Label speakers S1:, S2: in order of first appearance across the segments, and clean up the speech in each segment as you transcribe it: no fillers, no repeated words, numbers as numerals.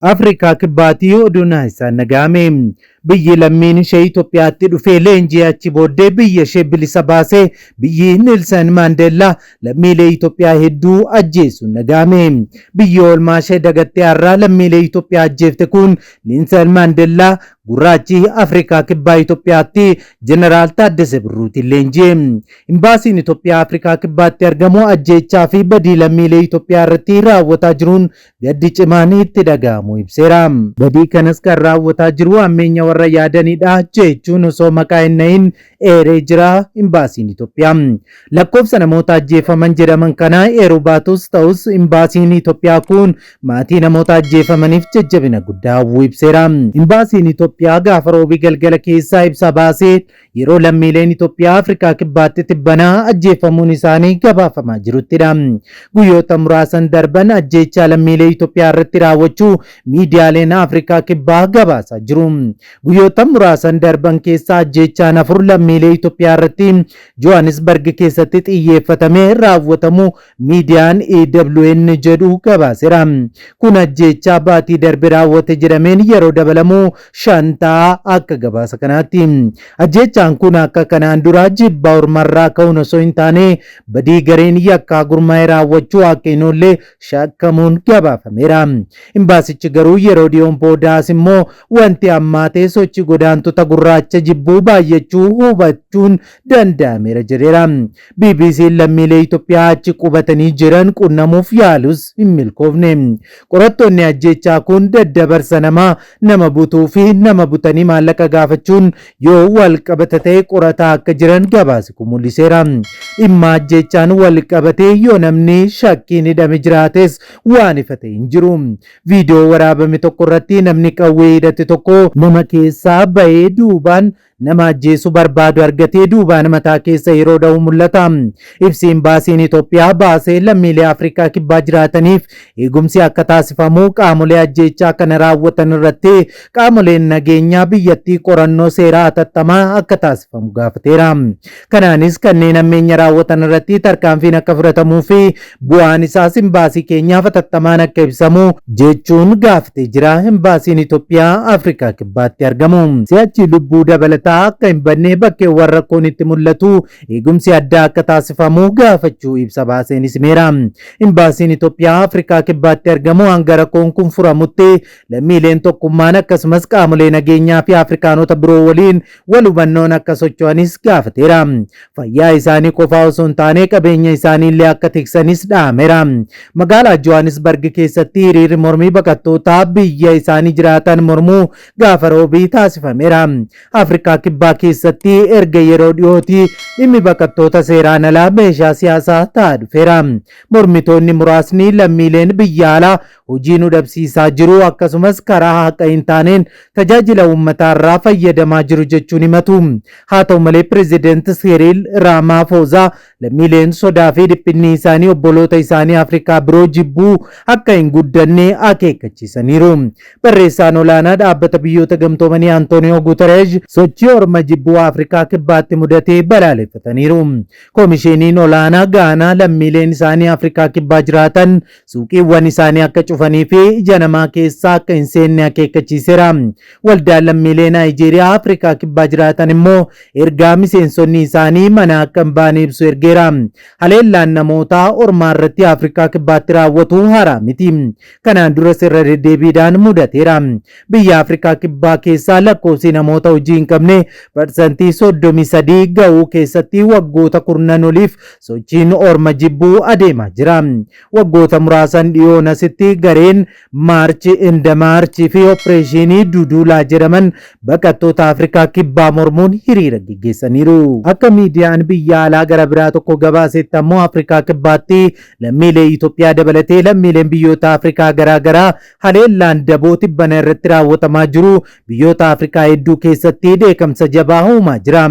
S1: Afrikaa kibbaatti oduun isaan nagahame. Biyyi lammiin ishee Itoophiyaatti dhufee leenjii achi booddee biyya ishee bilisa baasee biyyi Neelsan Maandeellaa lammiilee Itoophiyaa hedduu ajjeesuun nagahame. Biyyi oolmaa ishee dagattee har'aa lammiilee Itoophiyaa ajjeefte kun Neelsan Maandeellaa gurraachi Afrikaa kibbaa Itoophiyaatti Jeneraal Teddytaddese birruutiin leenji'e. Imbaasiin Itoophiyaa Afrikaa kibbaatti argamu ajjeechaa fi badii lammiilee Itoophiyaa irratti raawwataa jiruun gaddi cimaan itti dhaga'amu ibseera. Badii kanas kan raawwataa jiru ammeenya warra yaadanidha jechuun osoo maqaa hin dhahin eeree jira imbaasiin Itoophiyaa. Lakkoofsa namoota ajjeefaman jedhaman kana eeruu baatus ta'us imbaasiin Itoophiyaa kun maatii namoota ajjeefamaniif jajjabina guddaa hawwuu ibseera. Imbaasiin Itoophiyaa gaafa roobii galgala keessaa ibsa baasee yeroo lammiileen Itoophiyaa Afrikaa kibbaatti tibbanaa ajjeefamuun isaanii gabaafamaa jiruttidha. Guyyoota muraasan darban ajjeechaa lammiilee Itoophiyaa irratti raawwachuu miidiyaaleen Afrikaa kibbaa gabaasaa jiru. Guyyoota muraasan darban keessaa ajjeechaan 4 lammiilee Itoophiyaa irratti Johannesburg keessatti xiyyeeffatamee raawwatamu miidiyaan EWN jedhu gabaaseera. Kun ajjeechaa baatii darbe raawwate jedhameen yeroo dabalamu shantaa akka gabaasa kanaatti. Ajjeechaan kun akka kanaan dura jibba ormarraa ka'uun osoo hin taane badii gareen yakkaa gurmaa'ee raawwachuu akka hin oolle shakkamuun gabaafameera. Imbaasichi garuu yeroo dhiyoon boodaas immoo wanti hammaatee sochii godaantota gurraacha jibbuu baay'achuu hubachuun danda'ameera jedheera. BBC'n lammiilee Itoophiyaa achi qubatanii jiran qunnamuuf yaalus hin milkoofne. Qorattoonni ajjeechaa kun daddabarsa nama butuu fi nama butanii maallaqa gaafachuun yoo wal qabata ta'e qorataa akka jiran gabaasi kun mul'iseera. Dhimma ajjeechaan wal qabatee yoo namni shakkiin hidhame jiraates waan ifa ta'e hin jiru. Viidiyoo waraabame tokko irratti namni qawwee hidhate tokko nama keessaa bahee duubaan nama ajjeesuu barbaadu argatee duubaan mataa keessa yeroo dha'u mul'ata. Ibsi imbaasiin Itoophiyaa baasee lammiilee Afrikaa kibbaa jiraataniif eegumsi akka taasifamu qaamolee ajjeechaa kana raawwatan irratti qaamoleen nageenyaa biyyattii qorannoo seeraa hatattamaa akka taasifamu gaafateera. Kanaanis kanneen ammeenya raawwatan irratti tarkaanfiin akka fudhatamuu fi bu'aan isaas imbaasii keenyaaf hatattamaan akka ibsamu jechuun gaafatee jira. Imbaasiin Itoophiyaa Afrikaa kibbaatti argamu. Si'achi lubbuu dabalataa akka hin banne bakkeewwan rakkoon itti mul'atu eegumsi addaa akka taasifamu gaafachuu ibsa baaseenis himeera. Imbaasiin Itoophiyaa Afrikaa kibbaatti argamu hanga rakkoon kun furamutti lammiileen tokkummaan akkasumas qaamolee nageenyaa fi Afrikaanota biroo waliin wal hubannoon akka socho'anis gaafateera. Fayyaa isaanii qofaa osoo hin taane qabeenya isaanii illee akka tiksanis dhaameera. Magaalaa Johannesburg keessatti hiriirri mormii baqattootaa biyya isaanii jiraatan mormuu gaafa roobii taasifameera. Afrikaa kibbaa keessatti erga yeroo dhiyooti dhimmi baqattoota seeraan alaa meeshaa siyaasaa ta'aa dhufeera. Mormitoonni muraasni lammiileen biyya alaa hojii nu dhabsiisaa jiru akkasumas karaa haqa hin taaneen tajaajila uummataa irraa fayyadamaa jiru jechuun himatu. Haa ta'u malee pirezidaanti Siriil Raamaafoozaa lammiileen sodaa fi dhiphinni isaanii obboloota isaanii Afrikaa biroo jibbuu akka hin guddanne akeekkachiisaniiru. Barreessaan olaanaa dhaabbata biyyoota gamtoomanii Antooniyoo Guutereesh sochii orma jibbuu Afrikaa kibbaatti mudatee balaaleffataniiru. Koomishiniin olaanaa Gaanaa lammiileen isaanii Afrikaa kibbaa jiraatan suuqiiwwan isaanii akka cufanii fi ija namaa keessaa akka hin seenne akeekkachiiseera. Waldaan lammiilee Naayijeeriyaa Afrikaa kibbaa jiraatan immoo ergaa miseensonni isaanii mana akka hin baane ibsu ergeera. Haleellaan namootaa ormaa irratti Afrikaa kibbaatti raawwatu haaraa miti. Kanaan duras irra deddeebiidhaan mudateera. Biyya Afrikaa kibbaa keessaa lakkoofsi namoota hojii hin qabne parsantii 33 ga'uu keessatti waggoota kurnan oliif sochiin orma jibbuu adeemaa jira. Waggoota muraasan dhiyoon asitti gareen maarchi inda maarchii fi opereeshinii duduulaa jedhaman baqattoota Afrikaa kibbaa mormuun hiriira gaggeessaniiru. Akka miidiyaan biyya alaa gara biraa tokko gabaasetti ammoo Afrikaa kibbaatti lammiilee Itoophiyaa dabalatee lammiileen biyyoota Afrikaa garaagaraa haleellaan daboo tibbana irratti raawwatamaa jiru biyyoota Afrikaa hedduu keessatti dheekkamsa jabaa uumaa jira.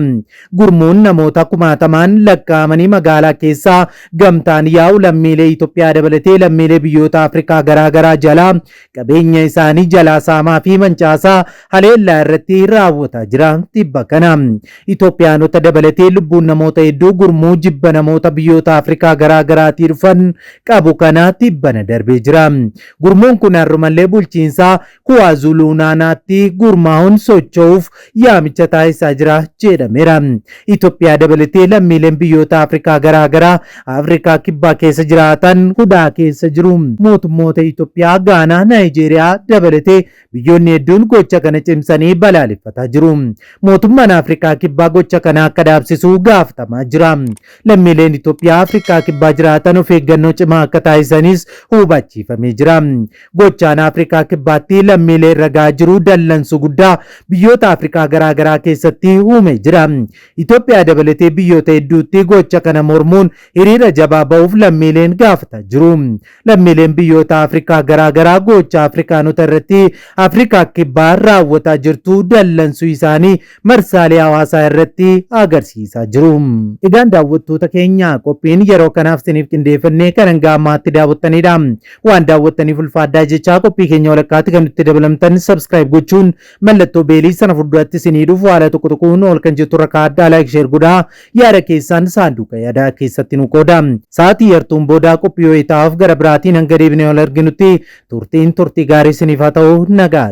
S1: Gurmuun namoota kumaatamaan lakkaa'amanii magaalaa keessaa gamtaan yaa'u lammiilee Itoophiyaa dabalatee lammiilee biyyoota Afrikaa garaa garaagaraa jalaa qabeenya isaanii jalaa saamaa fi mancaasaa haleellaa irratti raawwataa jira. Tibba kana Itoophiyaanota dabalatee lubbuun namoota hedduu gurmuu jibba namoota biyyoota Afrikaa garaagaraatii dhufan qabu kana tibbana darbee jira. Gurmuun kun har'umallee bulchiinsa KwaZulu Naanaatti gurmaa'uun socho'uuf yaamicha taasisaa jira jedhameera. Itoophiyaa dabalatee lammiileen biyyoota Afrikaa garaagaraa Afrikaa kibbaa keessa jiraatan hudhaa keessa jiru. Mootummoota Itoophiyaa, Gaanaa, Naayijeeriyaa dabalatee biyyoonni hedduun gocha kana cimsanii balaaleffataa jiru. Mootummaan Afrikaa kibbaa gocha kana akka dhaabsisu gaafatamaa jira. Lammiileen Itoophiyaa Afrikaa kibbaa jiraatan of eeggannoo cimaa akka taasisanis hubachiifamee jira. Gochaan Afrikaa kibbaatti lammiilee irra gahaa jiru dallansu guddaa biyyoota Afrikaa garaagaraa keessatti uumee jira. Itoophiyaa dabalatee biyyoota hedduutti gocha kana mormuun hiriira jabaa ba'uuf lammiileen gaafataa jiru. Lammiileen biyyoota Afrikaa garaagaraa gocha Afrikaanota irratti Afrikaa kibbaa raawwataa jirtu dallansuu isaanii marsaalee hawaasaa irratti agarsiisaa jiru. Egaan daawwattoota keenya qophiin yeroo kanaaf isiniif qindeeffannee kan hanga ammaatti daawwattanidha. Waan daawwattaniif ulfaadhaa jechaa qophii keenya walakkaatti kan nutti dabalamtan subscribe gochuun mallattoo beelii sana fuulduratti isinii dhufu haala tokko tokkoon ol kan jettu rakkaa addaa like share godhaa yaada keessan saanduqa yaadaa keessatti nu qooda. Sa'aatii yartuun boodaa qophii yoo ta'aaf gara biraatiin hanga deebinee wal arginutti turtiin turtii gaarii isiniif haa ta'u nagaa.